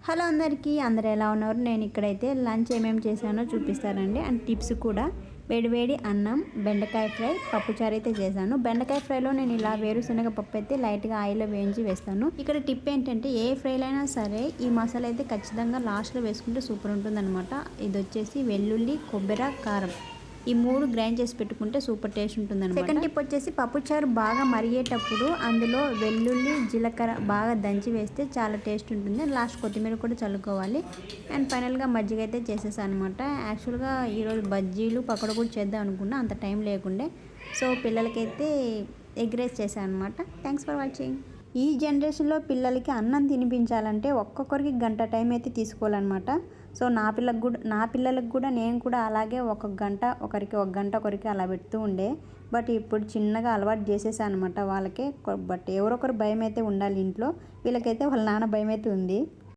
Hello అందరికీ, అందరూ ఎలా ఉన్నారు? నేను ఇక్కడైతే లంచ్ ఏమేమి చేశానో చూపిస్తానండి. అండ్ టిప్స్ కూడా. వేడి అన్నం, బెండకాయ ఫ్రై, పప్పుచారు అయితే చేశాను. బెండకాయ ఫ్రైలో నేను ఇలా వేరుశనగ పప్పు అయితే లైట్గా ఆయిల్లో వేయించి వేస్తాను. ఇక్కడ టిప్ ఏంటంటే ఏ ఫ్రైలో అయినా సరే ఈ మసాలా అయితే ఖచ్చితంగా లాస్ట్లో వేసుకుంటే సూపర్ ఉంటుందన్నమాట. ఇది వచ్చేసి వెల్లుల్లి, కొబ్బరి, కారం ఈ 3 గ్రైండ్ చేసి పెట్టుకుంటే సూపర్ టేస్ట్ ఉంటుందన్నమాట. సెకండ్ టిప్ వచ్చేసి పప్పుచారు బాగా మరిగేటప్పుడు అందులో వెల్లుల్లి, జీలకర్ర బాగా దంచి వేస్తే చాలా టేస్ట్ ఉంటుంది. లాస్ట్ కొత్తిమీర కూడా చల్లుకోవాలి. అండ్ ఫైనల్గా మజ్జిగ అయితే చేసేసాను అనమాట. యాక్చువల్గా ఈరోజు బజ్జీలు, పకోడ కూడా చేద్దాం అనుకున్నా, అంత టైం లేకుండే. సో పిల్లలకైతే ఎగ్ రైస్ చేశాను అనమాట. Thanks for watching. ఈ జనరేషన్లో పిల్లలకి అన్నం తినిపించాలంటే ఒక్కొక్కరికి గంట టైం అయితే తీసుకోవాలన్నమాట. సో నా పిల్లలకు కూడా నేను కూడా అలాగే ఒక గంట ఒకరికి అలా పెడుతూ ఉండే. బట్ ఇప్పుడు చిన్నగా అలవాటు చేసేసాను అనమాట వాళ్ళకి. బట్ ఎవరొకరు భయం అయితే ఉండాలి ఇంట్లో. వీళ్ళకైతే వాళ్ళ నాన్న భయం అయితే ఉంది.